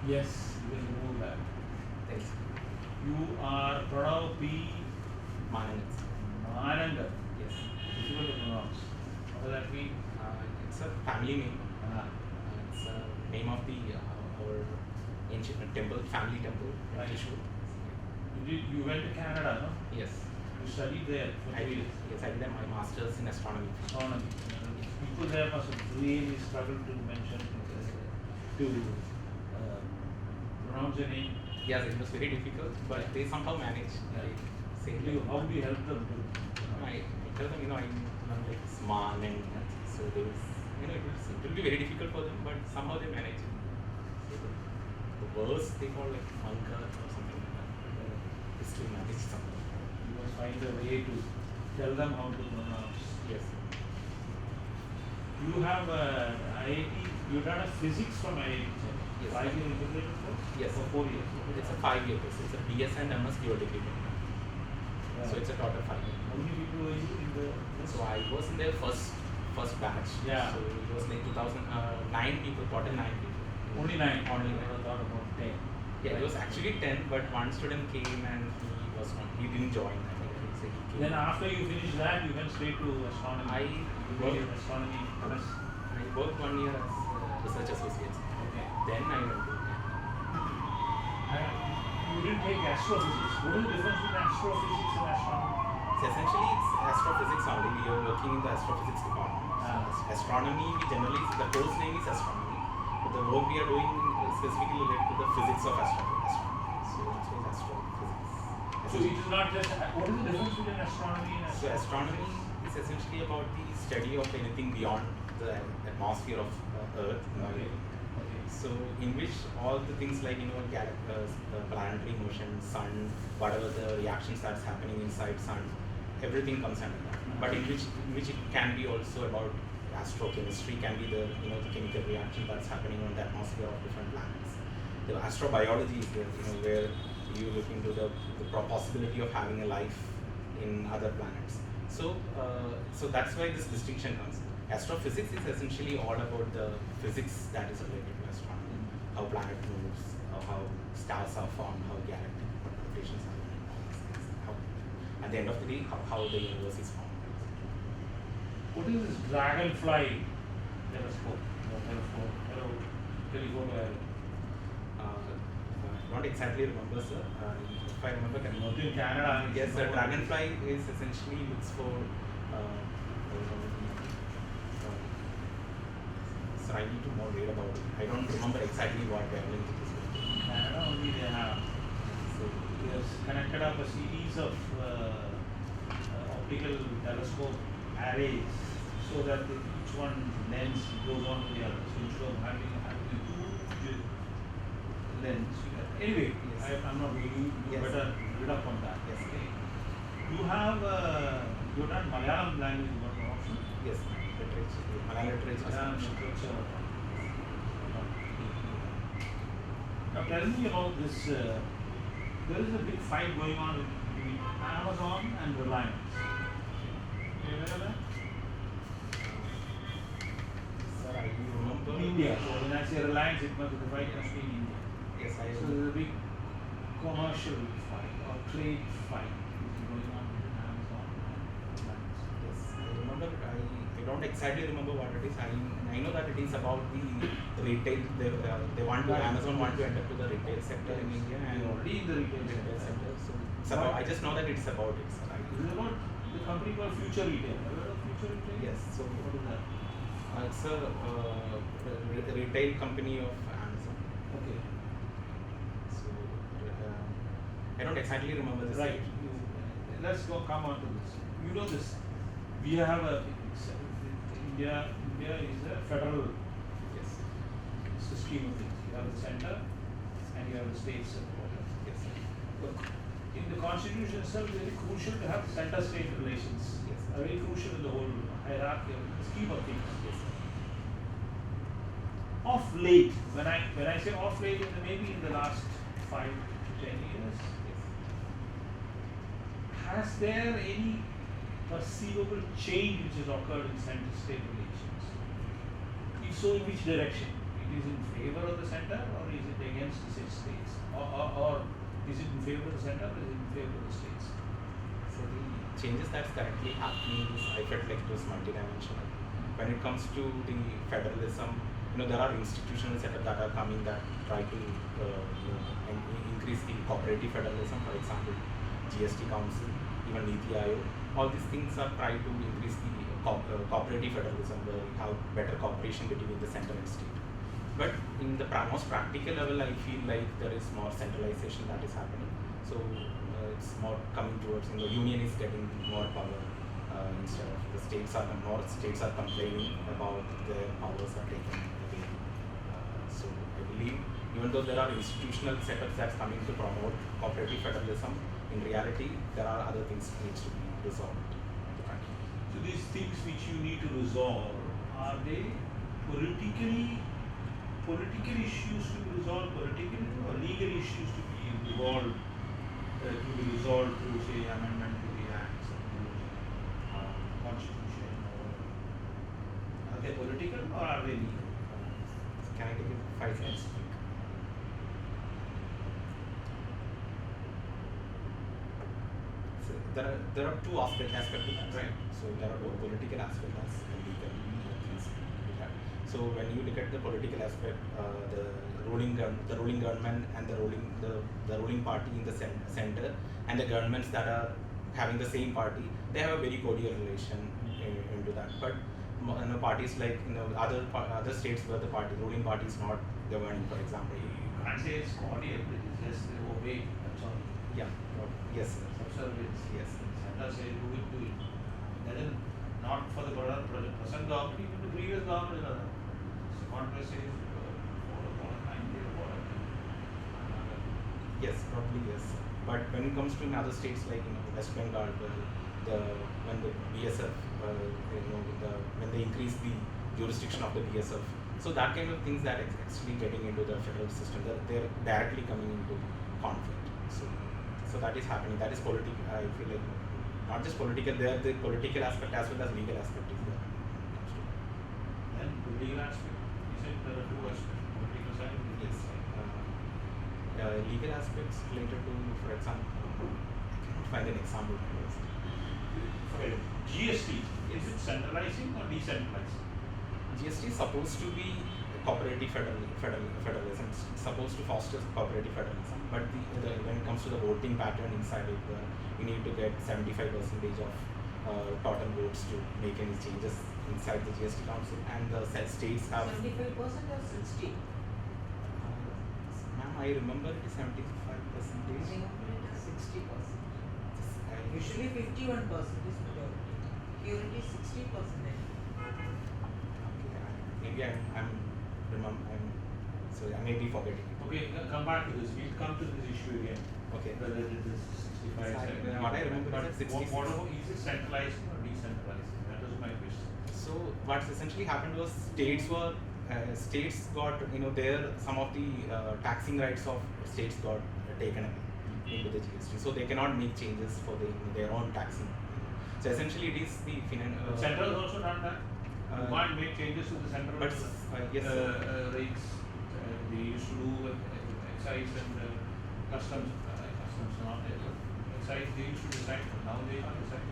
Yes, you can remove that. Thanks. You are Pranav P. Manangath. Manangath. Yes. Difficult to pronounce. What does that mean? It's a family name. Ah, It's a name of the our ancient temple, family temple in right. Trishur. You went to Canada, no? Yes. You studied there for 2 years. Yes, I did my master's in astronomy. Astronomy. People there must have really struggled to mention to pronounce your name. Yes, it was very difficult, but they somehow managed. Yeah. How How do you help them to? I tell them, I'm like smart and so they was, it will be very difficult for them, but somehow they manage it. So the worst they call like Manangath or something like that. They still manage somehow. You must find a way to tell them how to pronounce. Yes. You have IIT. You've done a physics from IIT. Yes. 5-year integrated course. Yes. For 4 years. It's a 5-year course. It's a BS and MS dual degree. Yeah. So it's a total 5 years. How many people were you in the? So I was in their first batch. Yeah. So it was like 2009 people, total 9 people. Only 9. Only I 9. thought about 10. Yeah, it was actually 10, but one student came and he didn't join. I think so he came. Then after you finished that, you went straight to astronomy. I You worked- did astronomy. Plus. I worked 1 year as research associate. Okay. Then I went to You didn't take astrophysics. What is the difference between astrophysics and astronomy? So essentially it's astrophysics only. We are working in the astrophysics department. Astronomy, we generally, the course name is astronomy, but the work we are doing is specifically related to the physics of astronomy. So that's why it's astrophysics. So it is not just. What is the difference between astronomy and So astronomy is essentially about the study of anything beyond the atmosphere of Earth. Okay. So in which all the things like planetary motion, sun, whatever the reactions that's happening inside sun, everything comes under that. But in which it can be also about astrochemistry, can be the the chemical reaction that's happening on the atmosphere of different planets. The astrobiology is there, where you look into the possibility of having a life in other planets. So so that's why this distinction comes. Astrophysics is essentially all about the physics that is related to astronomy, how planet moves, how stars are formed, how galactic rotations happen, all these things. How, at the end of the day, how the universe is formed. what is this dragonfly telescope? Telephoto array. I don't exactly remember, sir. If I remember correctly. In Canada. Yes, the dragonfly is essentially looks for. So I need to more read about it. I don't remember exactly what wavelength it is. Canada only they have. So It has connected up a series of optical telescope arrays so that each one lens goes on to the other. So instead of having a huge lens, anyway, Yes. I'm not really. You Yes. better read up on that. Yes. Okay. You have you've done Malayalam language one option. yes, literature, Malayalam literature. Malayalam literature. Now tell me about this. There is a big fight going on between Amazon and Reliance. You aware of that? Sir, I remember. In India. So when I say Reliance, it must be the fight must be in India. Yes, I So remember. there's a big commercial fight or trade fight which is going on between Amazon and Reliance. Yes, I remember. I don't exactly remember what it is. I know that it is about the retail. They want to Right. Amazon want to enter to the retail sector in India and You're already in the retail retail sector. sector. So it's about. I just know that it's about it. Sir. This is about the company called Future Retail. Have you heard of Future Retail? Yes. So What is that? it's a retail company of Amazon. Okay. So I don't exactly remember this. Right. Let's come on to this. You know this. We have India is a federal Yes. scheme of things. You have the center and you have the states at the bottom. Yes. Look, in the constitution itself, it's very crucial to have center-state relations. Yes. Are very crucial in the whole hierarchy of the scheme of things. Yes. Of late, when I say of late, maybe in the last 5 to 10 years, has there any perceivable change which has occurred in center-state relations? If so, in which direction? is in favor of the center or is it against the states? Or is it in favor of the center or is it in favor of the states? So the changes that's currently happening is, I felt like it was multidimensional. When it comes to the federalism, there are institutional setups that are coming that try to increase the cooperative federalism. For example, GST Council, even Niti Aayog, all these things are trying to increase the cooperative federalism, where you have better cooperation between the center and state. But in the most practical level, I feel like there is more centralization that is happening. So it's more coming towards, union is getting more power instead of the states are complaining about their powers are taken away. So I believe, even though there are institutional setups that's coming to promote cooperative federalism, in reality there are other things that needs to be resolved. So these things which you need to resolve, are they political issues to be resolved politically, or legal issues to be resolved through, say, amendment to the acts of the constitution? Are they political or are they legal? Can I give you 5 minutes? So there are two aspects to that, right? So there are both political aspect as legal things. So when you look at the political aspect, the ruling government and the ruling party in the center and the governments that are having the same party, they have a very cordial relation into that. But parties like other states where the ruling party is not governing, for example. You can't say it's cordial, it's just obey, that's all. Yeah. Yes, sir. Subservience. Yes. Center says do it. That is not for the present government, even the previous government. Congress says yes, probably yes. But when it comes to in other states like West Bengal, when the BSF, when they increase the jurisdiction of the BSF, so that kind of things that actually getting into the federal system, they're directly coming into conflict. So that is happening. That is political. I feel like not just political. There, the political aspect as well as legal aspect is there. And the legal aspect, you said there are two aspects: political side and legal side. Legal aspects related to, for example, I cannot find an example. Okay. GST, is it centralizing or decentralizing? GST is supposed to be cooperative federalism. It's supposed to foster cooperative federalism. But when it comes to the voting pattern inside it, you need to get 75% of total votes to make any changes inside the GST Council, and the states have 75% or 60%? Ma'am, I remember it is 75%. I remember it as 60%. Usually 51% is majority. Here it is 60%. Maybe I'm sorry, I may be forgetting it. Okay, come back to this. We'll come to this issue again. Okay. Whether it is 65, 70. What I remember is 66. What is it centralizing or decentralizing? That was my question. So what's essentially happened was states got some of the taxing rights of states got taken away into the GST, so they cannot make changes for their own taxing. So essentially, it is the Central has also done that. You can't make changes to the central but yes, rates. They used to do excise and customs not there. Excise they used to decide, but now they can't decide.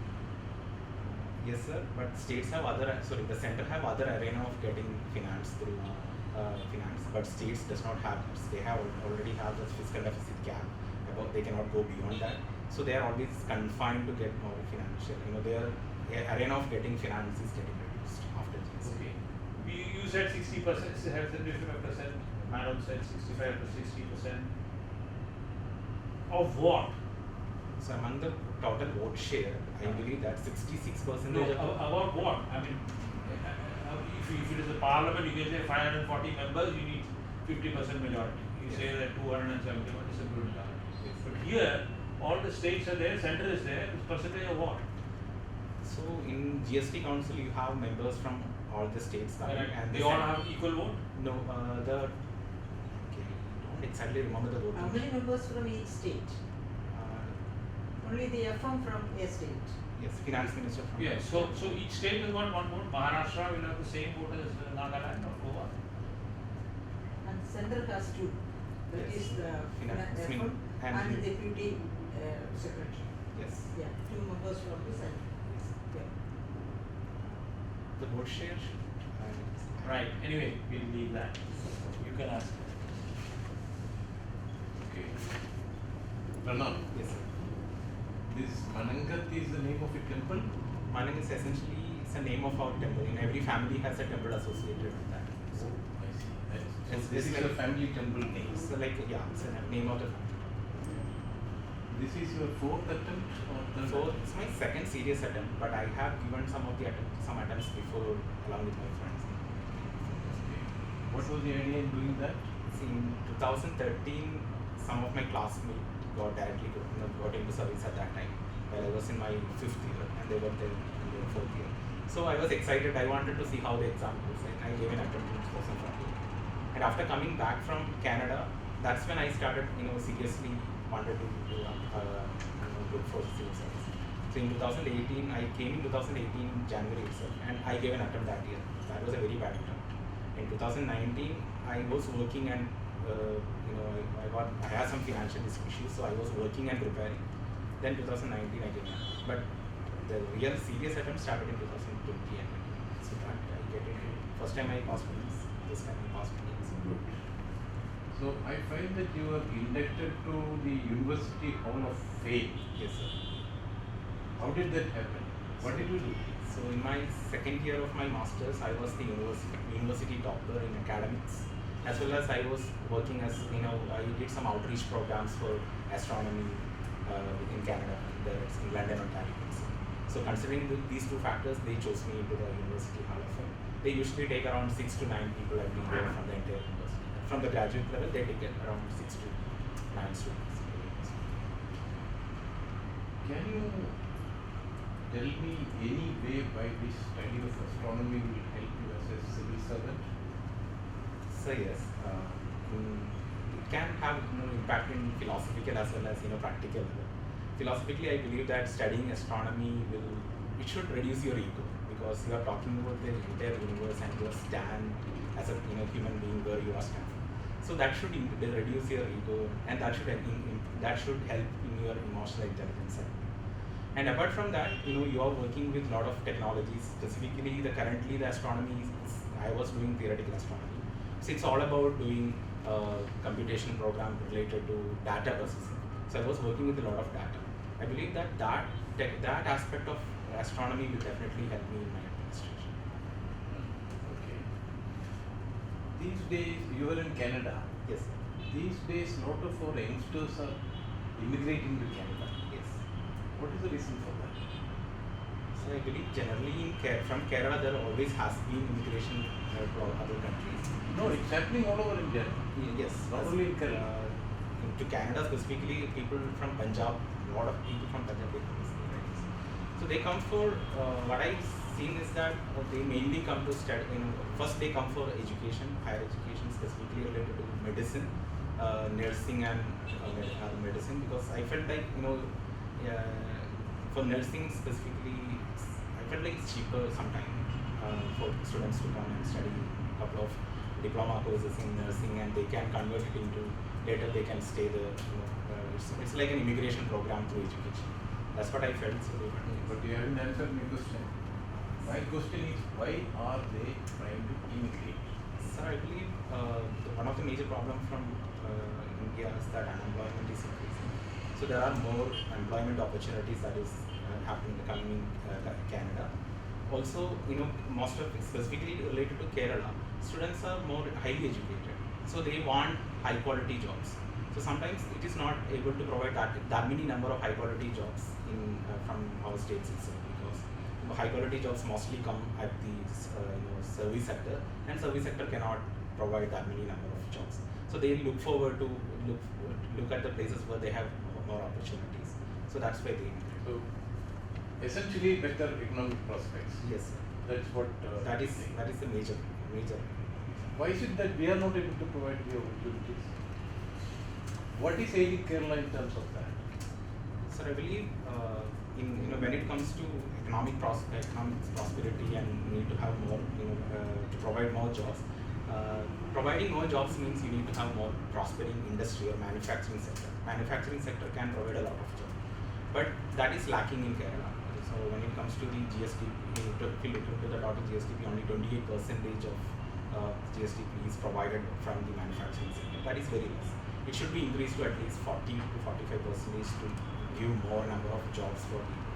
Yes, sir. But states have the center have other arena of getting finance through finance, but states does not have that. They already have the fiscal deficit cap. They cannot go beyond that. So they are always confined to get more financial. Their arena of getting finance is getting reduced after GST. Okay. You said 60%, 75%. Madam said 65 to 60%. Of what? So among the total vote share, I believe that 66%. No, about what? I mean, if it is a parliament, you can say 540 members, you need 50% majority. You Yes. say that 271 is a good majority. Yes. But here, all the states are there, center is there, it's percentage of what? So in GST Council, you have members from all the states, and They all have equal vote? No, don't exactly remember the voting. How many members from each state? Only the FM from a state. Yes, finance minister from. Yes, so each state will got one vote. Maharashtra will have the same vote as Nagaland or Goa. Central has two. That Yes. is the Finance FM and and the deputy secretary. Yes. Yeah, two members from the center. Yeah. The board share. Right, anyway, we'll leave that. You can ask. Okay. Pranav, Yes, sir. this Manangath is the name of a temple? Manang is essentially it's a name of our temple. In every family has a temple associated with that. So I see. So It's this is like- a family temple name. it's like it's a name of the family. This is your fourth attempt or third? So it's my second serious attempt, but I have given some attempts before along with my friends. Okay. What was the idea in doing that? See, in 2013, some of my classmates got into service at that time. While I was in my 5th year, and they were there in their 4th year. So I was excited. I wanted to see how the exam goes, and I gave an attempt in 2014. And after coming back from Canada, that's when I started, seriously wanted to look for civil service. So in 2018, I came in 2018 January itself, and I gave an attempt that year. That was a very bad attempt. In 2019, I was working and I had some financial issues, so I was working and preparing. Then 2019 I did that. But the real serious attempt started in 2020 and 2021. So that I get it. First time I passed police, this time I passed police. Good. So I find that you are inducted to the University Hall of Fame. Yes, sir. How did that happen? What did you do? So in my second year of my masters, I was the university doctor in academics, as well as I was working as I did some outreach programs for astronomy in Canada, in London, Ontario. So considering these two factors, they chose me into the University Hall of Fame. They usually take around 6 to 9 people every year from the entire university. From the graduate level, they take around 6 to 9 students. Can you tell me any way by which study of astronomy will help you as a civil servant? So yes, it can have impact in philosophical as well as practical level. Philosophically, I believe that studying astronomy should reduce your ego, because you are talking about the entire universe and you stand as a human being where you are standing. So that should reduce your ego, and that should help in your emotional intelligence. And apart from that, you are working with a lot of technologies. Specifically, currently the astronomy I was doing theoretical astronomy. So it's all about doing computation program related to data processing. So I was working with a lot of data. I believe that aspect of astronomy will definitely help me in my administration. Okay. These days, you are in Canada. Yes, sir. These days, a lot of our youngsters are immigrating to Canada. Yes. What is the reason for that? So I believe generally from Kerala there always has been immigration to other countries. No, it's happening all over India. Yes. Not only in Kerala. To Canada specifically, people from Punjab, a lot of people from Punjab they come to stay, right? So they come for what I've seen is that they mainly come to study. First they come for education, higher education, specifically related to medicine, nursing and medicine. Because I felt like for nursing specifically, I felt like it's cheaper sometimes for students to come and study a couple of diploma courses in nursing, and they can convert it into later they can stay there. It's like an immigration program through education. That's what I felt. So But you haven't answered my question. My question is, why are they trying to immigrate? Sir, I believe one of the major problems from India is that unemployment is increasing. So there are more employment opportunities that is coming in Canada. Also, most of it specifically related to Kerala, students are more highly educated. So they want high quality jobs. So sometimes it is not able to provide that many number of high quality jobs from our states itself, because high quality jobs mostly come at the service sector, and service sector cannot provide that many number of jobs. So they look forward to look at the places where they have more opportunities. So that's why they. So essentially, better economic prospects. Yes, sir. That's what. That is the major. Why is it that we are not able to provide the opportunities? What is ailing Kerala in terms of that? Sir, I believe when it comes to economic prosperity and need to have more to provide more jobs, Providing more jobs means you need to have more prospering industry or manufacturing sector. Manufacturing sector can provide a lot of jobs, but that is lacking in Kerala. So when it comes to the GST, if you look into the total GSTP, only 28% of GSTP is provided from the manufacturing sector. That is very less. It should be increased to at least 40 to 45% to give more number of jobs for people.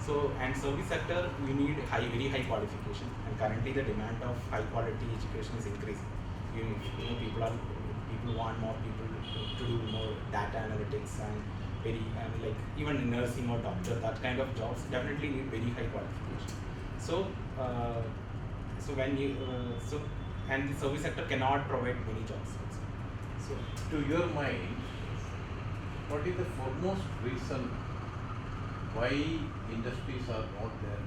So, and service sector, we need very high qualification, and currently the demand of high quality education is increasing. People want more people to do more data analytics and like even nursing or doctor, that kind of jobs definitely need very high qualification. So, and the service sector cannot provide many jobs also. So, to your mind, what is the foremost reason why industries are not there?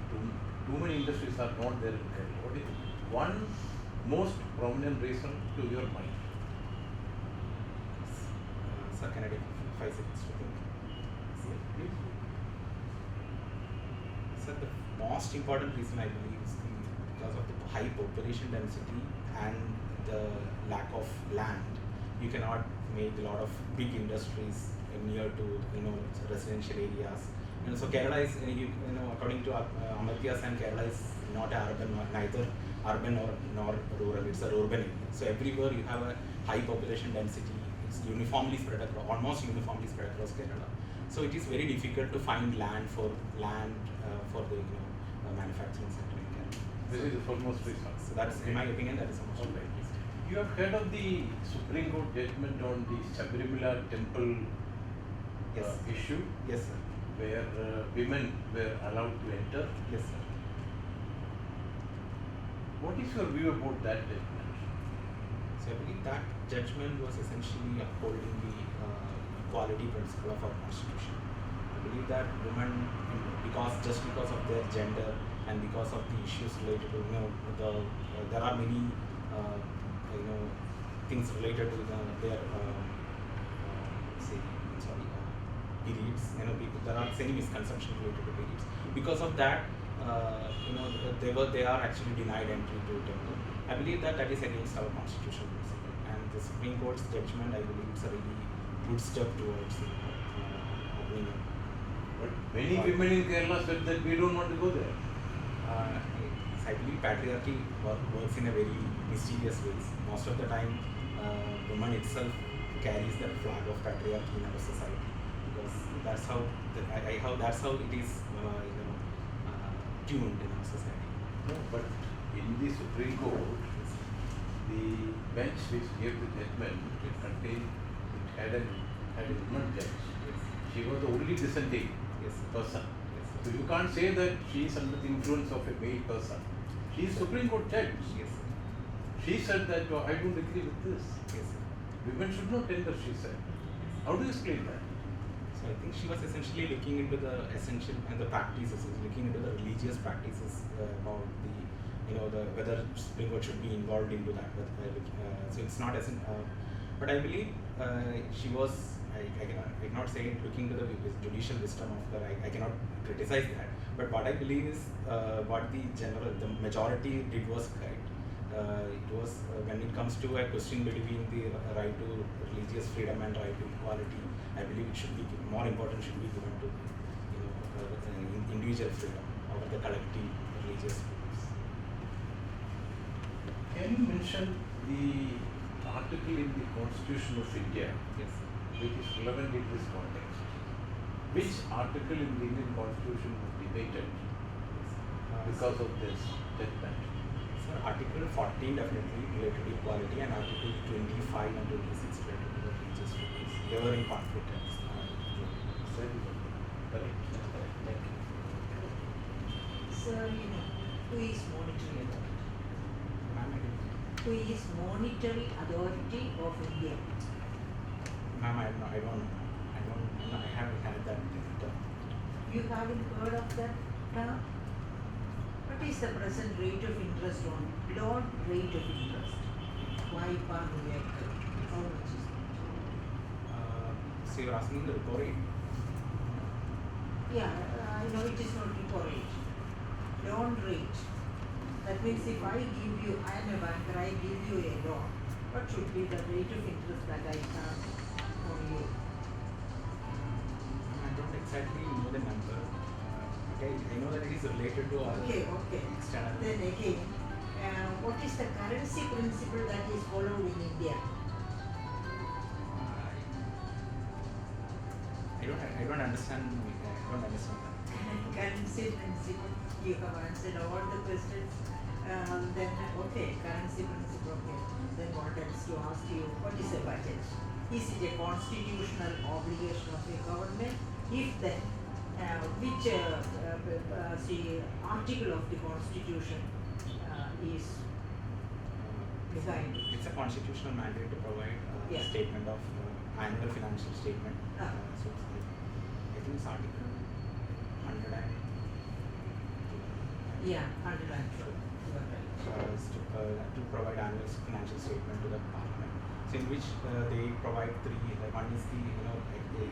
Too many industries are not there in Kerala. What is one most prominent reason to your mind? Sir, can I take 5 seconds to think? Please. Sir, the most important reason I believe is because of the high population density and the lack of land. You cannot make a lot of big industries near to residential areas. So Kerala is according to Amartya's, and Kerala is not urban, neither urban nor rural. It's a urban area. So everywhere you have a high population density. It's uniformly spread across, almost uniformly spread across Kerala. So it is very difficult to find land for the manufacturing sector in Kerala. This is the foremost reason. So that's, in my opinion, that is the most important reason. You have heard of the Supreme Court judgment on the Sabarimala temple Yes. issue, Yes, sir. where women were allowed to enter. Yes, sir. What is your view about that judgment? So I believe that judgment was essentially upholding the equality principle of our constitution. I believe that women, just because of their gender and because of the issues related to there are many things related to their periods. There are many misconceptions related to periods. Because of that, they are actually denied entry to temple. I believe that is against our constitutional principle, and the Supreme Court's judgment, I believe, it's a really good step towards opening up. But many women in Kerala said that we don't want to go there. I believe patriarchy works in a very mysterious ways. Most of the time, woman itself carries that flag of patriarchy in our society, because that's how it is tuned in our society. No, but in the Supreme Court, the bench which gave the judgment had a woman judge. She was the only dissenting person. Yes, So you can't say that she is under the influence of a male person. She is Supreme Court judge. Yes, sir. She said that I don't agree with this. Yes, sir. Women should not enter, she said. How do you explain that? So I think she was essentially looking into the essential and the practices, looking into the religious practices about the whether Supreme Court should be involved into that. So it's not but I believe she was. I cannot say looking to the judicial wisdom of her. I cannot criticize that. But what I believe is what the majority did was correct. It was when it comes to a question between the right to religious freedom and right to equality, I believe it should be more important should be given to the individual freedom over the collective religious beliefs. Can you mention the article in the Constitution of India Yes. which is relevant in this context? Which article in the Indian Constitution was debated because of this judgment? So Article 14 definitely related to equality, and Article 25 and 26 related to the religious freedoms. They were in conflict at this time. Correct. Thank you. Sir, who is monetary authority? Ma'am, I didn't- Who is monetary authority of India? Ma'am, I haven't had that term. You haven't heard of that term? What is the present rate of interest on loan rate of interest? Why per vehicle? How much is it? So you're asking the repo rate? Yeah, I know it is not repo rate. Loan rate, That means if I give you, I am a banker, I give you a loan, what should be the rate of interest that I charge on you? I don't exactly know the number. Okay, I know that it is related to our Okay. external. Then again, what is the currency principle that is followed in India? I don't understand. I don't understand that. Currency principle, you have answered all the questions. Then, okay, currency principle, okay. Then what else to ask you? What is a budget? Is it a constitutional obligation of a government? If then, which article of the constitution is behind it? It's a constitutional mandate to provide a Yeah. statement of annual financial statement. So it's like, I think it's article 100 and Yeah, 112. You are right. to provide annual financial statement to the parliament. So in which they provide three. Like one is the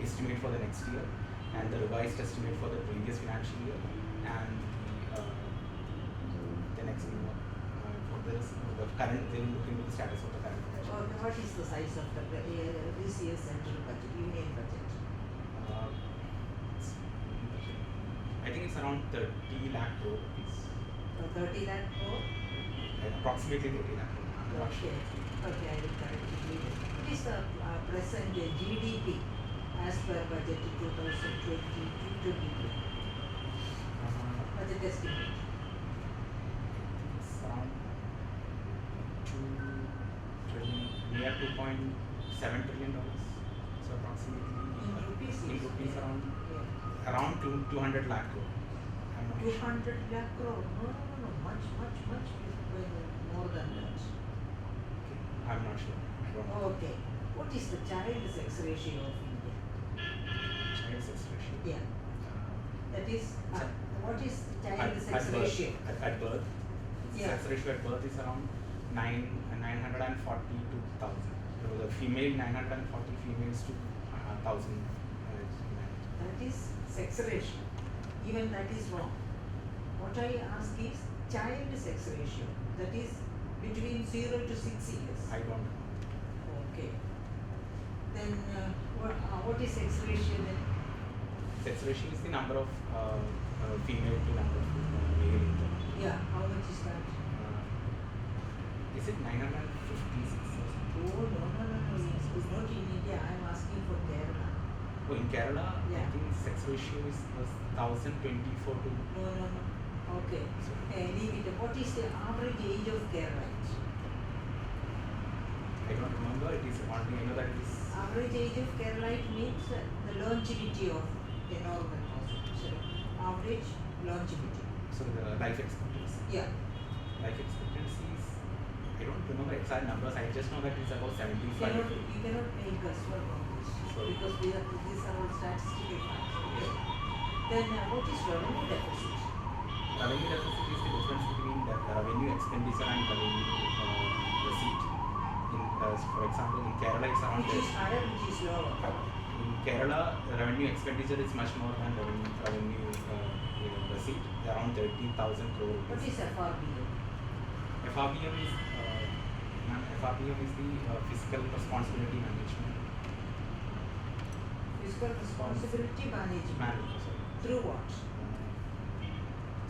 estimate for the next year, and the revised estimate for the previous financial year, and the next for the current. They look into the status of the current financial year. What is the size of the this year's central budget, union budget? I think it's around 30 lakh crore rupees. 30 lakh crore? Approximately 30 lakh crore. I'm not sure. Okay, I will try to read it. What is the present GDP as per budget 2020-2023? Budget estimate. It's around 2 trillion, near 2.7 trillion dollars. So approximately In rupees? in rupees around Yeah. around 200 lakh crore. I'm not sure. 200 lakh crore? No, much more than that. I'm not sure. I don't know. Okay. What is the child sex ratio of India? Child sex ratio. Yeah. That is, what is child At sex birth, ratio? at birth, Yeah. sex ratio at birth is around 942,000. So the female 940 females to 1,000. That is sex ratio. Even that is wrong. What I ask is child sex ratio. That is between 0 to 6 years. I don't know. Okay. Then what is sex ratio then? Sex ratio is the number of female to number of male in the. Yeah. How much is that? Is it 956 or something? Oh no. It's not in India. I am asking for Kerala. Oh, in Kerala, Yeah. I think sex ratio is 1,024 to. No. Okay. Leave it. What is the average age of Keralites? I don't remember. It is only I know that it is. Average age of Keralite means the longevity of a normal person. So average longevity. So the life expectancy. Yeah. Life expectancy is. I don't remember exact numbers. I just know that it's about 75. You cannot make guesswork on this Sorry. because these are all statistical facts. Okay. Then what is revenue deficit? Revenue deficit is the difference between the revenue expenditure and revenue receipt. For example, in Kerala it's around. Which is higher, which is lower? In Kerala, the revenue expenditure is much more than revenue receipt. Around 30,000 crore. What is FRBM? FRBM is the fiscal responsibility management. Fiscal responsibility management. Sorry. Through what?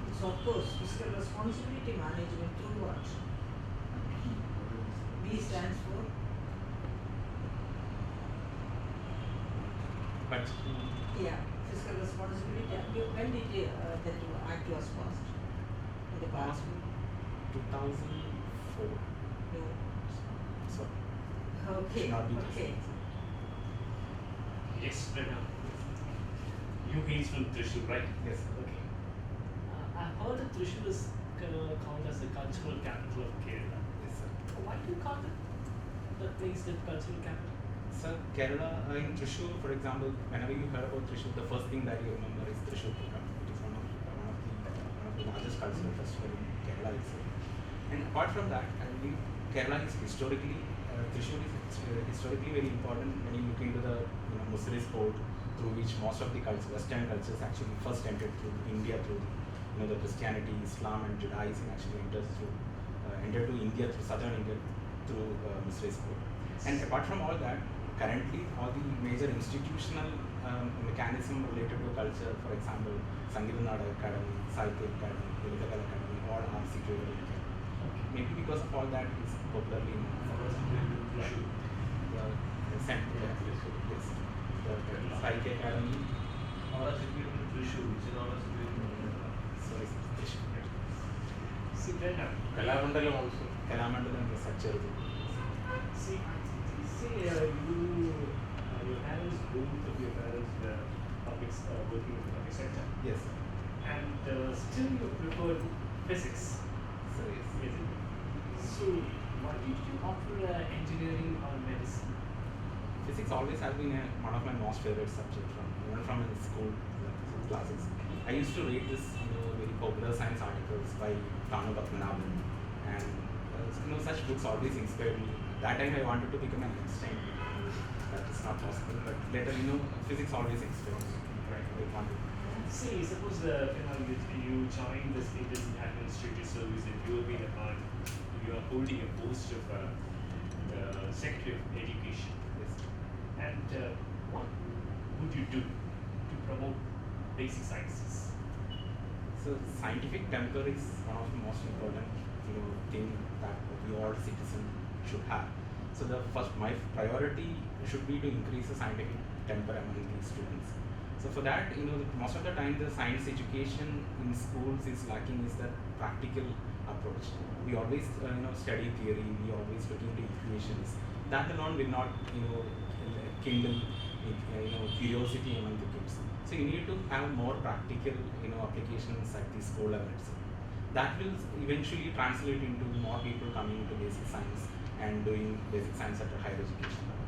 It's of course fiscal responsibility management through what? B stands for? But Yeah, fiscal responsibility. When did that act was passed? In the past? 2004. No. So Okay. should not be Okay. Yes, Pranav. You hail from Thrissur, right? yes. Okay. I've heard that Thrissur is called as the cultural capital of Kerala. Yes, sir. Why do you call that place the cultural capital? Sir, Kerala in Thrissur, for example, whenever you heard about Thrissur, the first thing that you remember is Thrissur program. It is one of the largest cultural festival in Kerala itself. And apart from that, I believe Kerala is historically, Thrissur is historically very important when you look into the Mussoorie port through which most of the Western cultures actually first entered through India through the the Christianity, Islam, and Judaism actually entered to India through southern India through missionaries. And apart from all that, currently all the major institutional mechanism related to culture, for example, Sangeeta Nada Academy, Sahitya Academy, Lilita Academy, all are situated in India. Maybe because of all that, it's popularly known. The center, yes, the Sahitya Academy. All are situated in Trishur, which is all are situated in Sorry, See, Pranav, Kalamandalam also. Kalamandalam is such a see, your parents, both of your parents were working in the public sector, yes. and still you preferred physics. So yes. Yes. So, why did you opt for engineering or medicine? Physics always has been one of my most favorite subjects even from in school classes. I used to read this very popular science articles by Pranav and such books always inspired me. That time I wanted to become an Einstein. That is not possible, but later physics always inspired me. Right. I wanted. See, suppose you join this Indian Administrative Service and you have been you are holding a post of Secretary of Education. Yes. And what would you do to promote basic sciences? So scientific temper is one of the most important thing that we all citizens should have. So my priority should be to increase the scientific temper among the students. So for that, most of the time the science education in schools is lacking is the practical approach. We always study theory, we always look into equations. That alone will not kindle curiosity among the kids. So you need to have more practical applications at the school level itself. That will eventually translate into more people coming into basic science and doing basic science at a higher education level.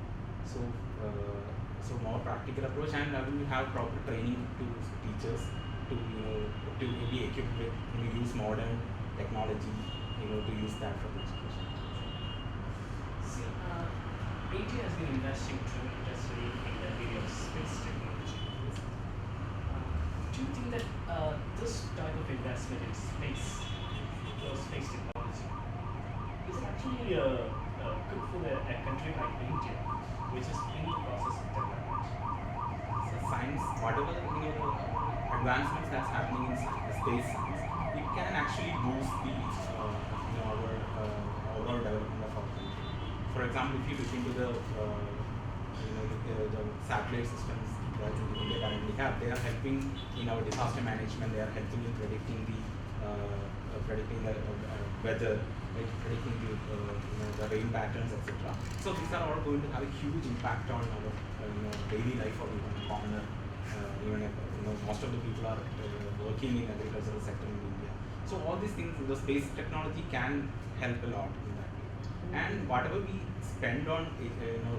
So more practical approach, and I will have proper training to teachers to be equipped with use modern technology to use that for education. See, India has been investing tremendously in the area of space technology. Do you think that this type of investment in space or space technology is actually good for a country like India, which is in the process of development? So science, whatever advancements that's happening in space science, it can actually boost the our overall development of our country. For example, if you look into the satellite systems that India currently have, they are helping in our disaster management. They are helping in predicting the weather, right, predicting the rain patterns, etc. So these are all going to have a huge impact on our daily life of even a commoner. Most of the people are working in agricultural sector in India. So all these things, the space technology can help a lot in that way. And whatever we spend on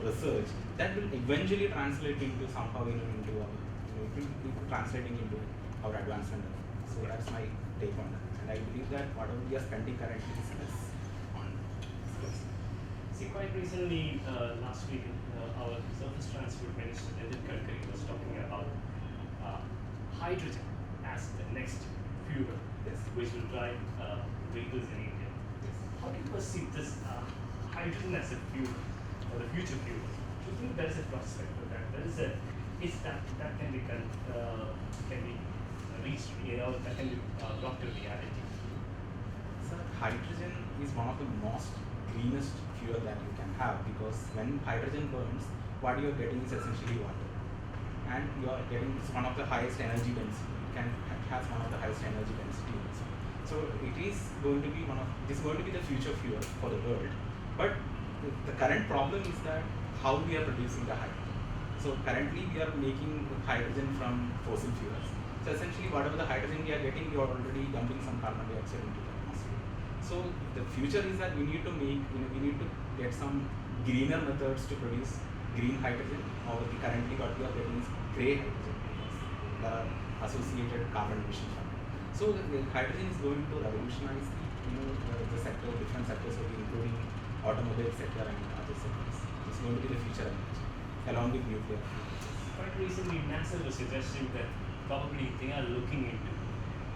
research, that will eventually translate into somehow into our it will be translating into our advancement. So that's my take on that. And I believe that whatever we are spending currently is less on space. See, quite recently, last week, our Surface Transport Minister Nitin Gadkari was talking about hydrogen as the next fuel, Yes. which will drive vehicles in India. Yes. How do you perceive this hydrogen as a fuel or the future fuel? Do you think there is a prospect for that? That can be reached, that can be brought to reality? So hydrogen is one of the most greenest fuel that you can have, because when hydrogen burns, what you are getting is essentially water, and you are getting one of the highest energy density. It has one of the highest energy density also. So it is going to be the future fuel for the world. But the current problem is that how we are producing the hydrogen. So currently we are making hydrogen from fossil fuels. So essentially whatever the hydrogen we are getting, we are already dumping some carbon dioxide into the atmosphere. So the future is that we need to get some greener methods to produce green hydrogen, or currently what we are getting is grey hydrogen, because there are associated carbon emissions from it. So the hydrogen is going to revolutionize the sector, different sectors, including automobile sector and other sectors. It's going to be the future energy, along with nuclear. Quite recently, NASA was suggesting that probably they are looking into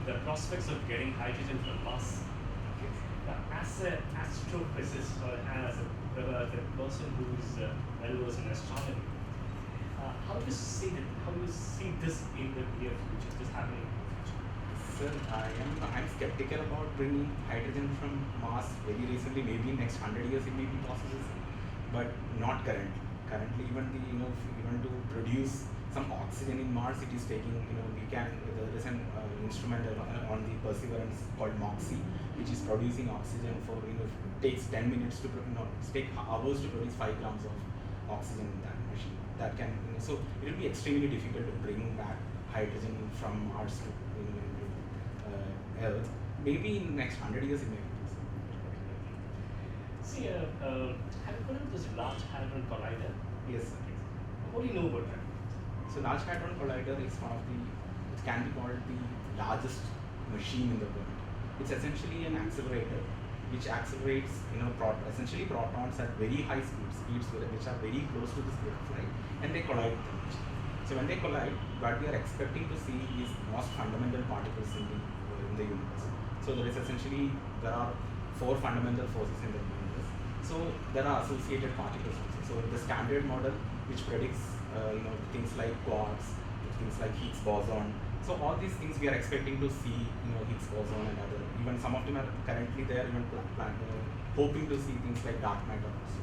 the prospects of getting hydrogen from Mars. Okay. Now, as an astrophysicist or as a person who is well versed in astronomy, how do you see that? How do you see this in the near future? This happening in the future? Sir, I'm skeptical about bringing hydrogen from Mars very recently. Maybe in next 100 years it may be possible, sir, but not currently. Currently, even to produce some oxygen in Mars, it is taking, there is an instrument on the Perseverance called MOXIE, which is producing oxygen for, it takes 10 minutes to, take hours to produce 5 grams of oxygen in that machine. That can, so it will be extremely difficult to bring back hydrogen from Mars to, Earth. Maybe in the next 100 years it may be possible. See, have you heard of this Large Hadron Collider? Yes, sir. What do you know about that? So Large Hadron Collider is it can be called the largest machine in the world. It's essentially an accelerator which accelerates, essentially protons at very high speeds which are very close to the speed of light, and they collide with them. So when they collide, what we are expecting to see is most fundamental particles in the universe. So there are 4 fundamental forces in the universe. So there are associated particles also. So the standard model, which predicts things like quarks, things like Higgs boson. So all these things we are expecting to see, Higgs boson and other. Even some of them are currently there, hoping to see things like dark matter also.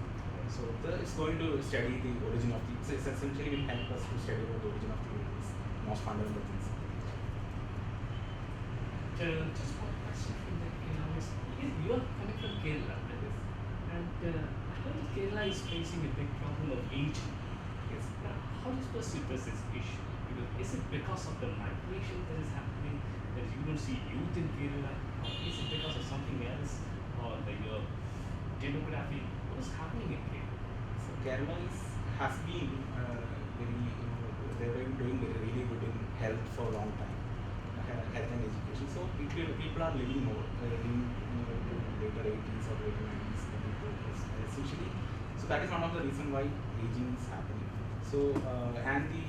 So it's going to study the origin of it's essentially will help us to study the origin of the universe, most fundamental things. Just one question from the you are coming from Kerala, and I heard that Kerala is facing a big problem of aging. Yes. Now, how do you perceive this issue? Is it because of the migration that is happening that you don't see youth in Kerala, or is it because of something else, or your demography? What is happening in Kerala? So Kerala has been they've been doing really good in health for a long time, health and education. So people are living more, later 80s or later 90s, essentially. So that is one of the reasons why aging is happening. So and in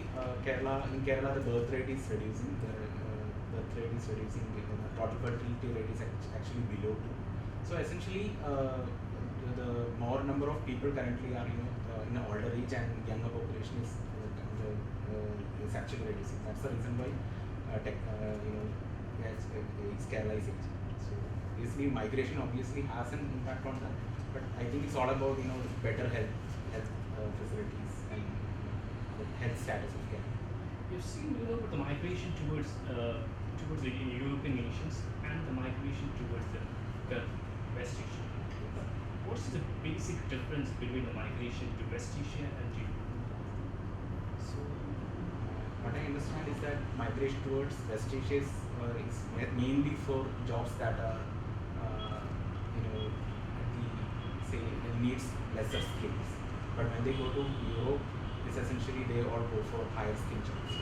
Kerala the birth rate is reducing. The total fertility rate is actually below 2. So essentially, the more number of people currently are in an older age, and younger population is actually reducing. That's the reason why Kerala is aging. So basically, migration obviously has an impact on that, but I think it's all about better health facilities and the health status of Kerala. You've seen the migration towards the European nations and the migration towards the West Asia. What's the basic difference between the migration to West Asia and to Europe? So what I understand is that migration towards West Asia is mainly for jobs that are needs lesser skills. But when they go to Europe, it's essentially they all go for higher skill jobs.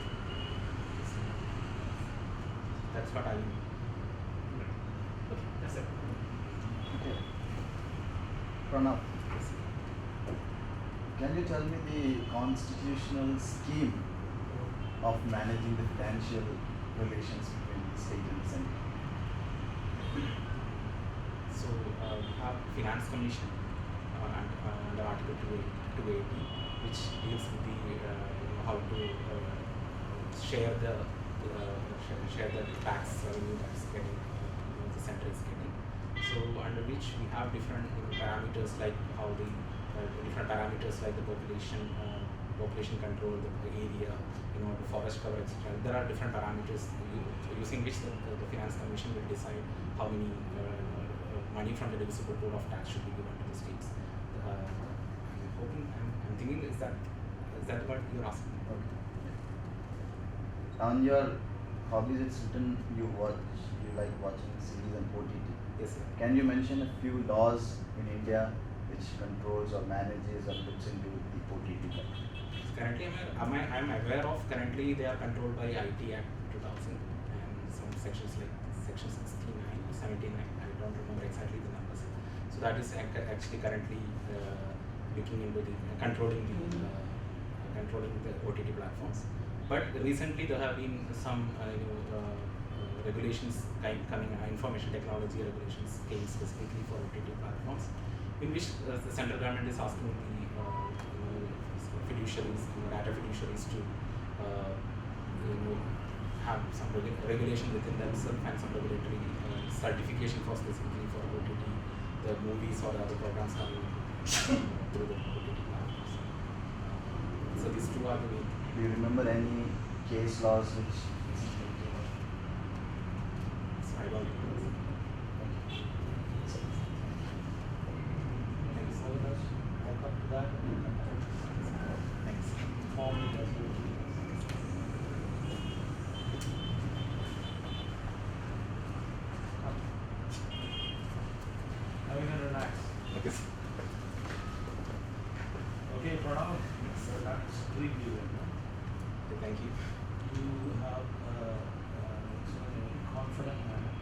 That's what I mean. Okay, that's it. Okay. Pranav, can you tell me the constitutional scheme of managing the financial relations between the state and the center? So we have Finance Commission under Article 280, which deals with the how to share the tax revenue that's getting the center is getting. So under which we have different parameters like how the different parameters like the population control, the area, the forest cover, etc. There are different parameters using which the Finance Commission will decide how many money from the divisible pool of tax should be given to the states. I'm thinking is that what you're asking? Okay. On your hobbies, it's written you like watching series and OTT. Yes, sir. Can you mention a few laws in India which controls or manages or looks into the OTT? Currently, I'm aware of. Currently, they are controlled by IT Act 2000 and some sections like Section 69 or 79. I don't remember exactly the numbers. So that is actually currently looking into the controlling the OTT platforms. But recently there have been some regulations coming, information technology regulations came specifically for OTT platforms, in which the central government is asking the fiduciaries, data fiduciaries to have some regulation within themselves and some regulatory certification for specifically for OTT, the movies or other programs coming through the OTT platforms. So these two are the main. Do you remember any case laws which So I don't know. Thanks. I'll come to that. Thanks. Formally as well. Now we can relax. Okay. Okay, Pranav, so that's extremely well done. Okay, thank you. You have so in a very confident manner.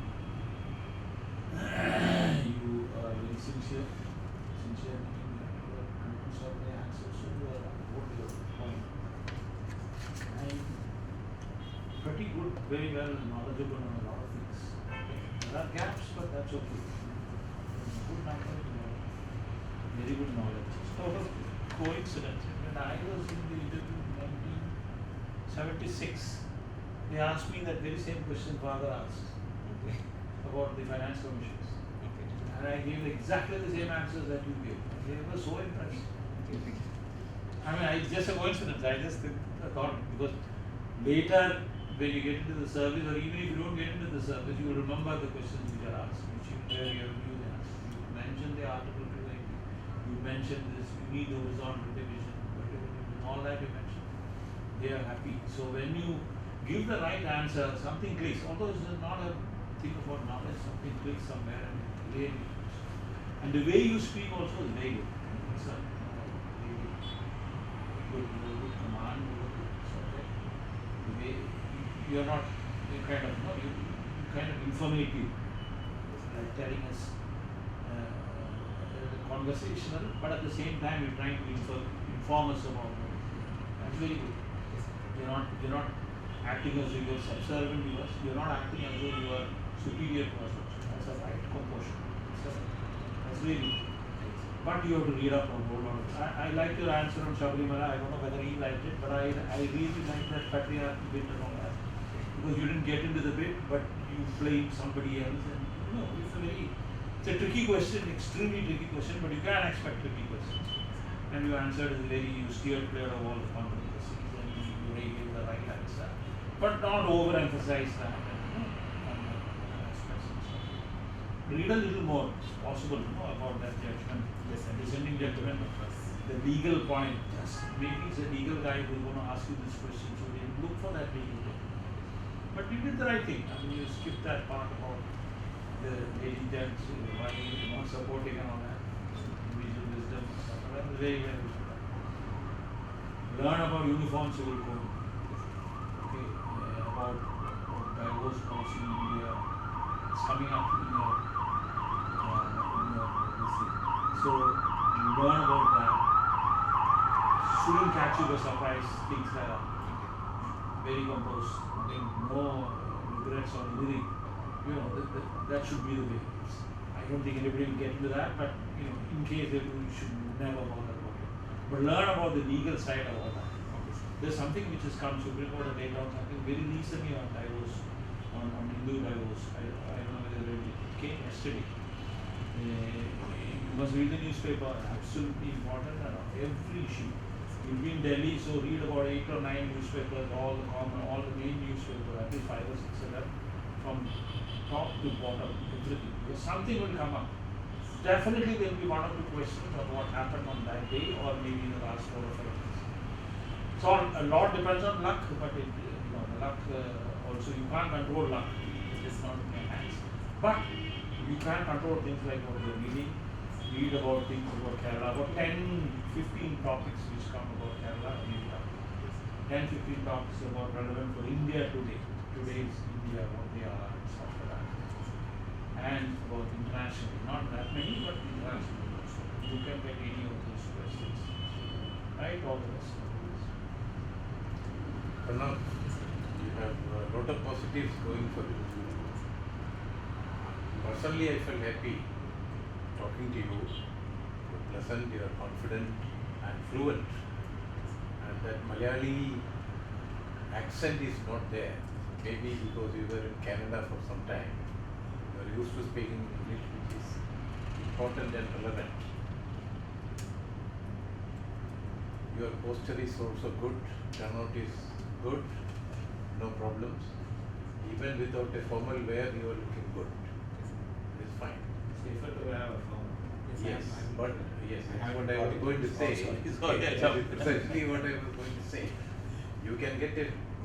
You are very sincere in your comments or the answers, so you are what your point. And pretty good, very well knowledgeable on a lot of things. Okay. There are gaps, but that's okay. Good number, very good knowledge. Sort of coincidence. When I was in the interview in 1976, they asked me that very same question father asked Okay. about the finance commissions. Okay. And I gave exactly the same answers that you gave. And they were so impressed. Okay, thank you. I mean, it's just a coincidence. I just thought, because later when you get into the service, or even if you don't get into the service, you will remember the questions which are asked, where you have knew the answer. You mentioned the Article 290, you mentioned this, you need the horizontal division, all that you mentioned. They are happy. So when you give the right answer, something clicks. Although it's not a thing about knowledge, something clicks somewhere and it really clicks. And the way you speak also is very good. It's a very good command, good subject. The way you're not kind of informative, like telling us conversational, but at the same time you're trying to inform us about it. That's very good. You're not acting as if you're subservient to us. You're not acting as though you are superior to us also. That's a right proportion. That's really good. But you have to read up a whole lot of it. I like your answer on Shabarimala. I don't know whether he liked it, but I really like that Patriarch bit and all that. Because you didn't get into the bit, but you played somebody else, and it's a tricky question, extremely tricky question, but you can't expect tricky questions. And you answered you steered clear of all the controversies, and you really gave the right answer. But not overemphasize that. Read a little more, if possible, about that judgment, dissenting judgment, the legal point. Just maybe it's a legal guy who's going to ask you this question, so they look for that legal point. But you did the right thing. I mean, you skipped that part about the lady judge, why you're not supporting and all that, individual wisdom and stuff. That was very, very good. Learn about uniform civil code. Okay, about divorce policy in India. It's coming up in your so learn about that. Shouldn't catch you by surprise, things like that. Very composed, no regrets or anything. That should be the way. I don't think anybody will get into that, but in case they do, you should never bother about it. But learn about the legal side of all that. There's something which has come, Supreme Court has laid down something very recently on divorce, on Hindu divorce. I don't know whether it came yesterday. You must read the newspaper, absolutely important, every issue. You'll be in Delhi, so read about 8 or 9 newspapers, all the main newspapers, at least 5 or 6 of them, from top to bottom, everything. Because something will come up. Definitely there will be 1 or 2 questions of what happened on that day, or maybe in the last 4 or 5 days. So a lot depends on luck, but luck also, you can't control luck. It is not in your hands. But you can control things like what you're reading. Read about things about Kerala, about 10-15 topics which come about Kerala, 10-15 topics about relevant for India today. Today's India, what they are, and stuff like that. And about internationally, not that many, but internationally also. You can get any of those questions. Right, all the rest. Pranav, you have a lot of positives going for you. Personally, I felt happy talking to you. You're pleasant, you're confident and fluent. And that Malayali accent is not there. Maybe because you were in Canada for some time. You are used to speaking English, which is important and relevant. Your posture is also good, turnout is good, no problems. Even without a formal wear, you are looking good. It's fine. Safer to have a phone. Yes, but yes, I that's haven't what I was got it going to say. also. Essentially, what I was going to say. You can get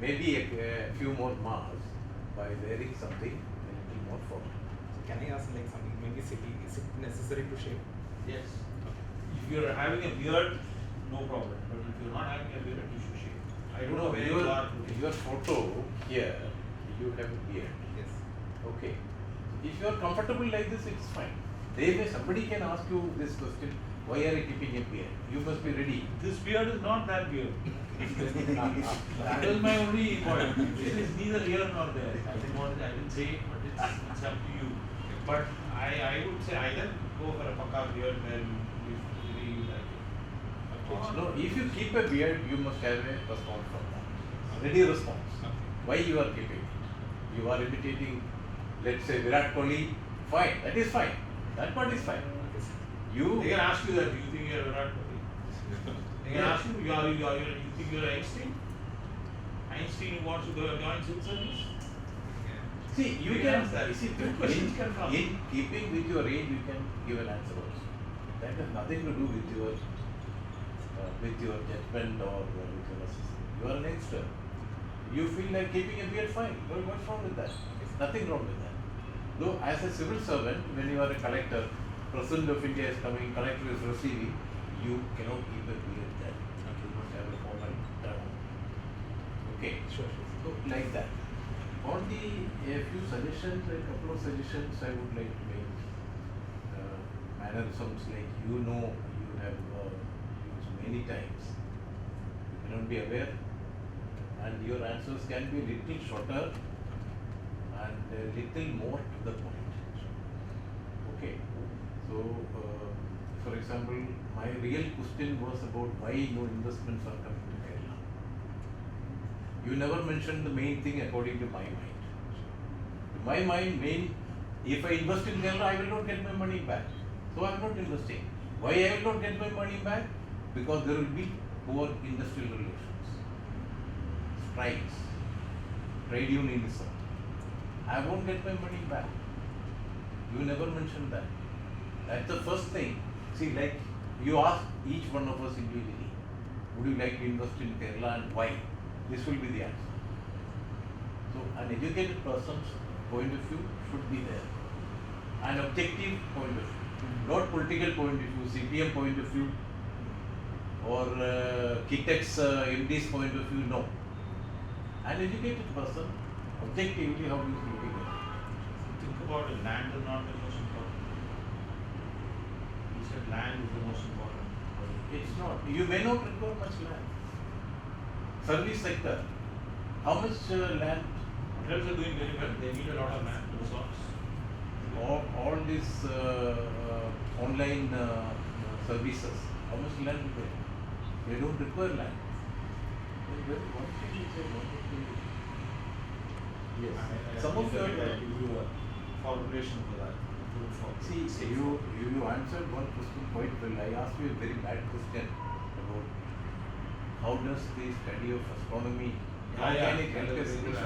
maybe a few more marks by wearing something a little more formal. Can I ask like something? Maybe is it necessary to shave? Yes. If you're having a beard, no problem. But if you're not having a beard, you should shave. I don't know where you are today. Your photo here, you have a beard. Yes. Okay. If you are comfortable like this, it's fine. Somebody can ask you this question, why are you keeping a beard? You must be ready. This beard is not that beard. That is my only point. It is neither here nor there. I didn't say it, but it's up to you. But I would say either go for a pakka beard where you really like it. No, if you keep a beard, you must have a response from that. Ready response. Why you are keeping it? You are imitating, let's say Virat Kohli, fine, that is fine. That part is fine. They can ask you that, do you think you are Virat Kohli? They can ask you, you think you are Einstein? Einstein who wants to go join civil service? See, you You can ask that. see, Questions can come. in keeping with your age, you can give an answer also. That has nothing to do with your judgment or with your assessment. You are an youngster. You feel like keeping a beard, fine. Well, what's wrong with that? Nothing wrong with that. Though, as a civil servant, when you are a collector, President of India is coming, collector is receiving, you cannot keep a beard then. You must have a formal term. Okay. Sure. So, like that. On a few suggestions, a couple of suggestions I would like to make. Mannerisms like you have used many times. You may not be aware, and your answers can be a little shorter and a little more to the point. Okay. So, for example, my real question was about why no investments are coming to Kerala. You never mentioned the main thing according to my mind. To my mind, if I invest in Kerala, I will not get my money back. So I am not investing. Why I will not get my money back? Because there will be poor industrial relations, strikes, trade unionism. I won't get my money back. You never mentioned that. That's the first thing. See, like you ask each one of us individually, would you like to invest in Kerala and why? This will be the answer. So an educated person's point of view should be there. An objective point of view. Not political point of view, CPM point of view, or Kitex MD's point of view, no. An educated person, objectively, how he is looking at it. Think about it, land is not the most important. You said land is the most important. It's not. You may not require much land. Service sector, how much land? Hotels are doing very well, they need a lot of land, resorts. All these online services, how much land do they? They don't require land. One thing is I wanted to. Yes. Some of your. give you a formulation for that. See, you answered one question quite well. I asked you a very bad question about how does the study of astronomy, how can it help us in this?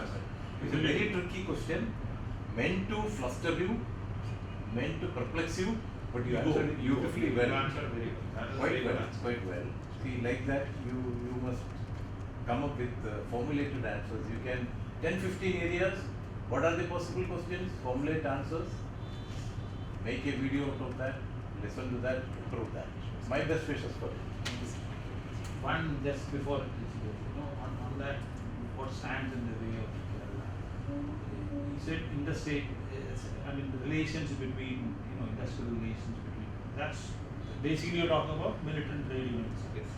It's a very tricky question, meant to fluster you, meant to perplex you, but you answered it beautifully well. You answered very well. That is Quite very well, good answer. quite well. See, like that, you must come up with formulated answers. You can 10-15 areas. What are the possible questions? Formulate answers. Make a video out of that. Listen to that. Improve that. My best wishes for it. One just before it is good, on that, what stands in the way of Kerala? He said interstate, the relations between, industrial relations between, that's basically you're talking about militant trade unions. Yes.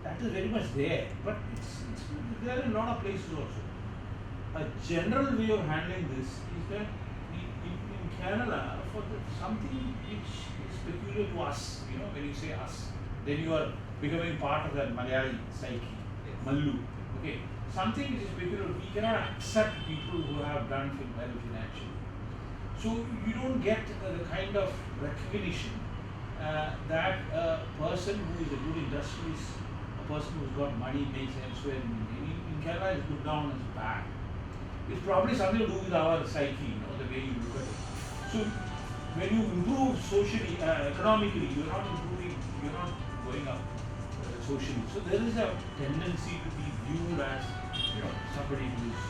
That is very much there, but it's there in a lot of places also. a general way of handling this is that in Kerala, for something which is peculiar to us, when you say us, then you are becoming part of that Malayali psyche, Mallu. Okay, something which is peculiar, we cannot accept people who have done well financially. So you don't get the kind of recognition that a person who is a good industrialist, a person who's got money makes elsewhere in Kerala is put down as bad. It's probably something to do with our psyche, the way you look at it. So when you improve socially, economically, you're not improving, you're not going up socially. So there is a tendency to be viewed as somebody who is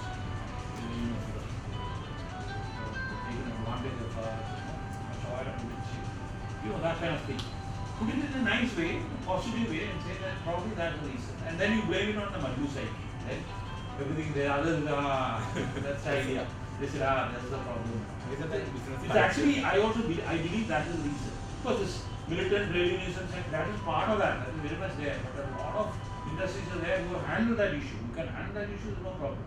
taking advantage of us, that kind of thing. Put it in a nice way, a positive way, and say that probably that's the reason. And then you blame it on the Madhu psyche. Then everything the others, that's the idea. They said, that's the problem. It's actually, I believe that is the reason. Because this militant readiness and such, that is part of that. That is very much there. But a lot of industries are there who handle that issue. You can handle that issue, no problem.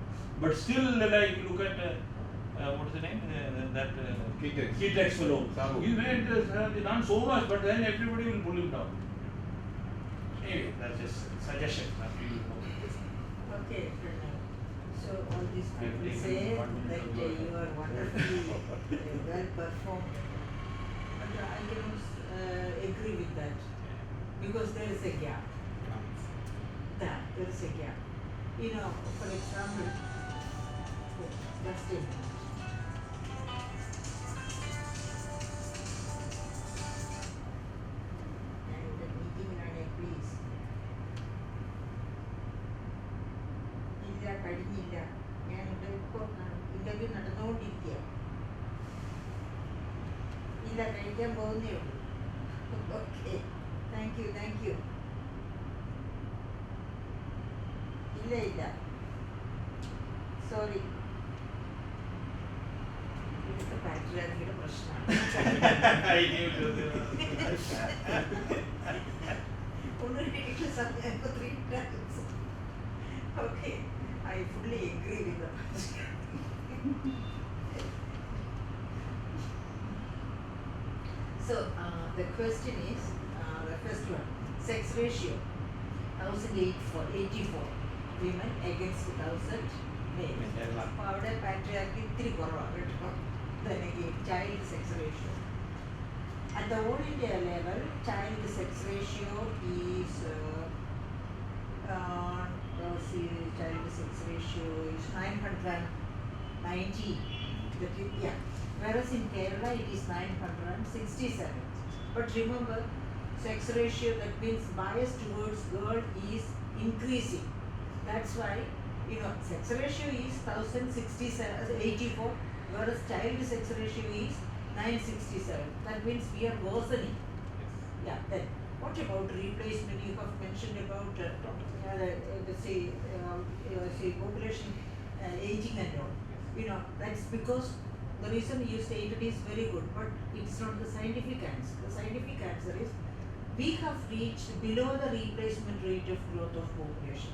But still, like, look at what is the name? That Kitex fellow. He made done so much, but then everybody will pull him down. Anyway, that's just a suggestion. Okay, Pranav. So all these people say that you are wonderfully well performed. But I cannot agree with that because there is a gap. There is a gap. For example, just a minute. Please. കഴിഞ്ഞില്ല ഞാനിവിടെ ഇപ്പോൾ interview നടന്നുകൊണ്ടിരിക്കുക ഇല്ല കഴിക്കാൻ പോകുന്നേ ഉള്ളൂ okay thank you ഇല്ല sorry ഇവിടുത്തെ പാട്രിയാർക്കിയുടെ പ്രശ്നമാണ് ഒന്നും സമയം 3 times. Okay, I fully agree with that. So, the question is, the first one, sex ratio, 1,084 women against 1,000 males. Powder patriarchy, 3 korava. Then again, child sex ratio. At the all India level, child sex ratio is child sex ratio is 990. Whereas in Kerala it is 967. But remember, sex ratio, that means bias towards girl is increasing. That's why sex ratio is 1,084, whereas child sex ratio is 967. That means we are worsening. Yeah. Then what about replacement? You have mentioned about population aging and all. That's because the reason you stated is very good, but it's not the scientific answer. The scientific answer is we have reached below the replacement rate of growth of population.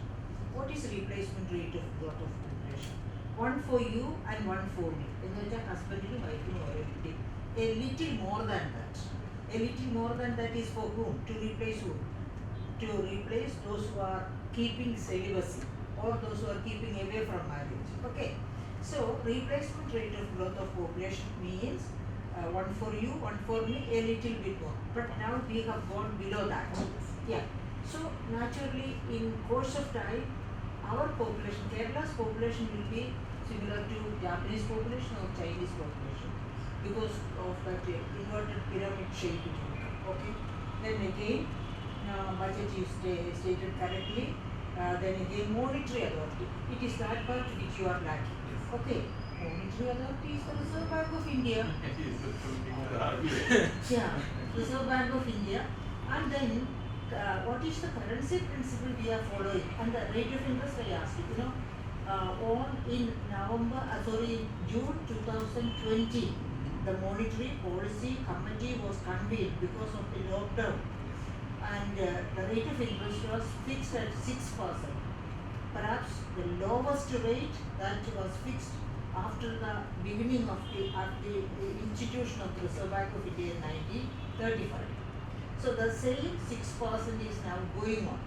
What is replacement rate of growth of population? One for you and one for me. Husband and wife. A little more than that. A little more than that is for whom? To replace whom? To replace those who are keeping celibacy or those who are keeping away from marriage. Okay. So replacement rate of growth of population means one for you, one for me, a little bit more. But now we have gone below that. Yeah. So naturally, in course of time, our population, Kerala's population will be similar to Japanese population or Chinese population because of that inverted pyramid shape. Okay. Then again, budget is stated correctly. Then again, monetary authority. It is that part which you are lacking. Okay. Monetary authority is the Reserve Bank of India. Yeah, Reserve Bank of India. And then, what is the currency principle we are following? And the rate of interest I asked you. In June 2020, the Monetary Policy Committee was convened because of the lockdown. And the rate of interest was fixed at 6%. perhaps the lowest rate that was fixed after the beginning of the institution of the Reserve Bank of India in 1935. So the same 6% is now going on.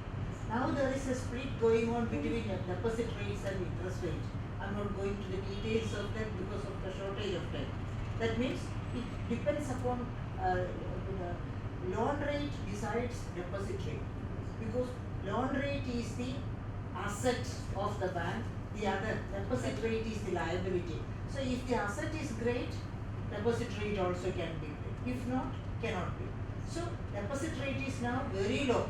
Now there is a split going on between deposit rates and interest rates. I'm not going to the details of that because of the shortage of time. That means it depends upon the loan rate decides deposit rate, because loan rate is the asset of the bank, the other deposit rate is the liability. So if the asset is great, deposit rate also can be great. If not, cannot be. So deposit rate is now very low.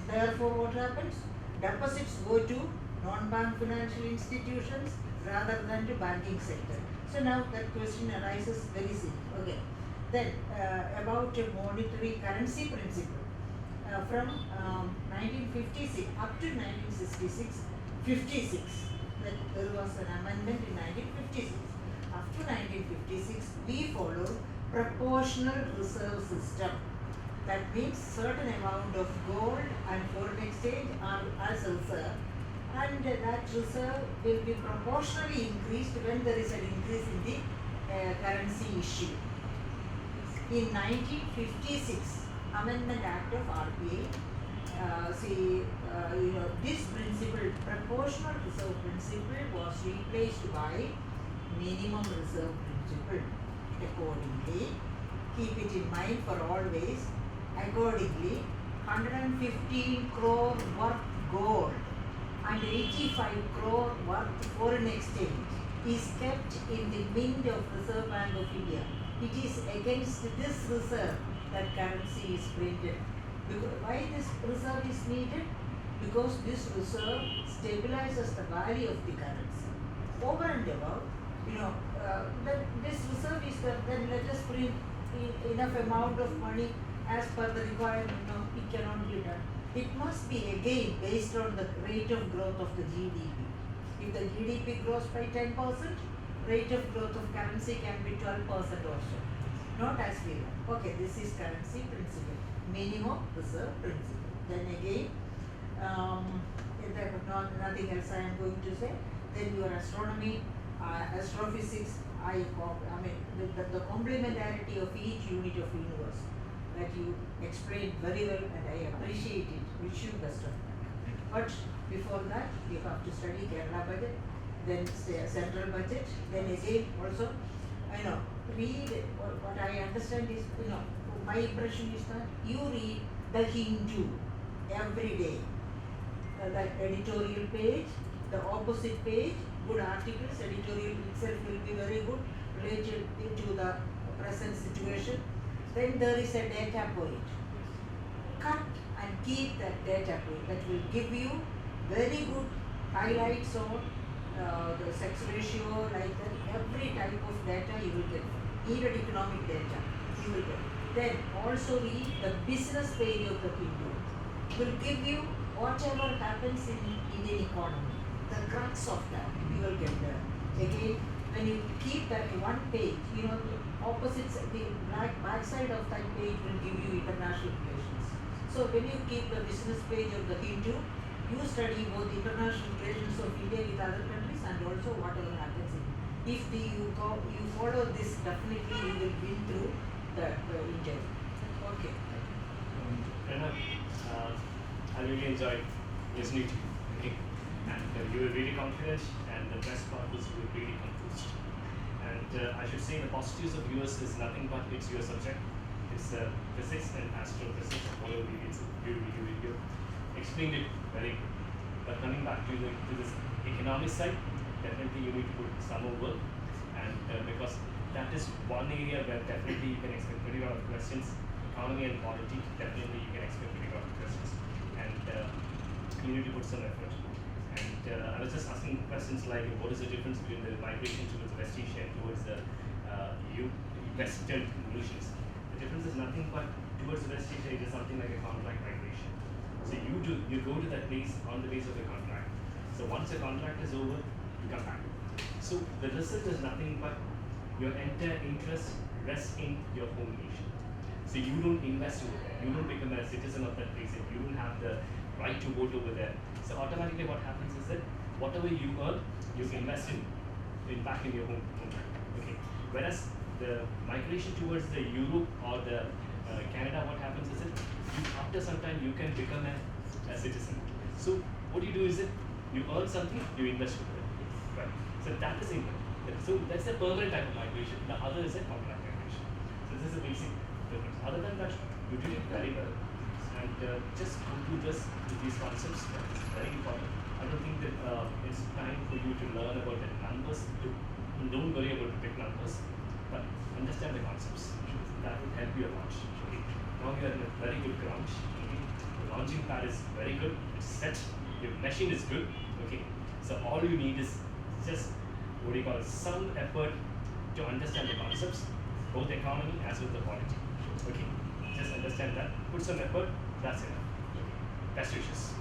Therefore, what happens? Deposits go to non-bank financial institutions rather than to banking sector. So now that question arises very simple. Okay. Then about a monetary currency principle. From 1956 up to 1966, 56. That there was an amendment in 1956. Up to 1956, we follow proportional reserve system. That means certain amount of gold and foreign exchange are as reserve, and that reserve will be proportionally increased when there is an increase in the currency issue. In 1956, Amendment Act of RBI, this principle, proportional reserve principle, was replaced by minimum reserve principle. Accordingly, keep it in mind for always. Accordingly, 115 crore worth gold and 85 crore worth foreign exchange is kept in the mint of Reserve Bank of India. It is against this reserve that currency is printed. Because why this reserve is needed? Because this reserve stabilizes the value of the currency. Over and above, this reserve is there, then let us print enough amount of money as per the requirement. No, it cannot be done. It must be again based on the rate of growth of the GDP. If the GDP grows by 10%, rate of growth of currency can be 12% also. Not as we want. Okay, this is currency principle. Minimum reserve principle. Then again, nothing else I am going to say. Then your astronomy, astrophysics, the complementarity of each unit of universe that you explained very well, and I appreciate it. Wish you best of luck. But before that, you have to study Kerala budget, then central budget, then again also, read what I understand is, my impression is that you read the Hindu every day. The editorial page, the opposite page, good articles, editorial itself will be very good, related to the present situation. Then there is a data point. Cut and keep that data point. That will give you very good highlights on the sex ratio, like that. Every type of data you will get. Even economic data you will get. Then also read the business page of the Hindu. Will give you whatever happens in Indian economy. The crux of that you will get there. Again, when you keep that one page, the opposites, the back side of that page will give you international relations. So when you keep the business page of the Hindu, you study both international relations of India with other countries and also whatever happens in. If you follow this, definitely you will win through the India. Okay. Pranav, I really enjoyed listening to you. Okay. And you were really confident, and the best part was you were really confused. And I should say the positives of US is nothing but it's your subject. It's physics and astrophysics, whatever you explained it very good. But coming back to this economic side, definitely you need to put some more work, and because that is one area where definitely you can expect very lot of questions. Economy and polity, definitely you can expect very lot of questions, and you need to put some effort. And I was just asking questions like, what is the difference between the migration towards West Asia and towards the Western revolutions? The difference is nothing but towards West Asia, it is something like a contract migration. So you go to that place on the base of the contract. So once the contract is over, you come back. So the result is nothing but your entire interest rests in your home nation. So you don't invest over there. You don't become a citizen of that place. You don't have the right to vote over there. So automatically what happens is that whatever you earn, you invest in back in your home country. Okay. Whereas the migration towards the Europe or the Canada, what happens is that after some time you can become a citizen. So what you do is that you earn something, you invest with it. Right. So that is income. So that's a permanent type of migration. The other is a contract migration. So this is a basic difference. Other than that, you did it very well. And just conclude this with these concepts. It's very important. I don't think that it's time for you to learn about the numbers. Don't worry about the big numbers, but understand the concepts. That will help you a lot. Okay. Now you are in a very good ground. Okay. The launching pad is very good. It's set. Your machine is good. Okay. So all you need is just what do you call it? Some effort to understand the concepts, both economy as well as the quality. Okay. Just understand that. Put some effort. That's enough. Best wishes.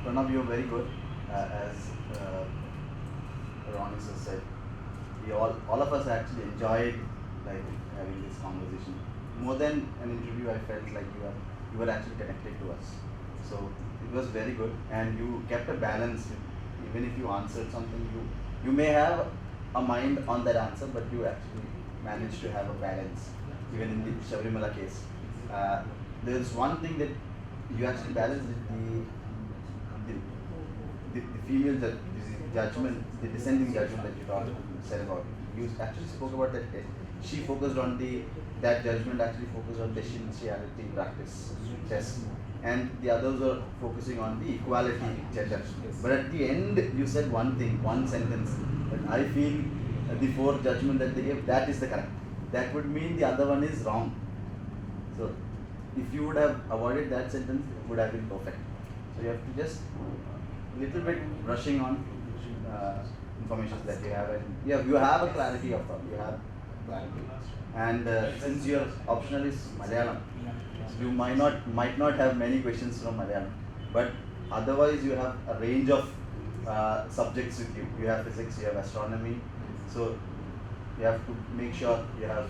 Pranav, you're very good. As Ronnie has said, we all of us actually enjoyed like having this conversation. More than an interview, I felt like you were actually connected to us. So it was very good, and you kept a balance. Even if you answered something, you may have a mind on that answer, but you actually managed to have a balance. Even in the Shabrimala case, there's one thing that you actually balanced the female judgment, the dissenting judgment that you said about. You actually spoke about that. She focused on that judgment actually focused on essentiality practice test, and the others are focusing on the equality gender. But at the end, you said one thing, one sentence, that I feel the fourth judgment that they gave, that is the correct. That would mean the other one is wrong. So if you would have avoided that sentence, it would have been perfect. So you have to just little bit brushing on information that you have, and you have a clarity of thought. You have clarity, and since your optional is Malayalam, you might not have many questions from Malayalam, but otherwise you have a range of subjects with you. You have physics, you have astronomy, so you have to make sure you have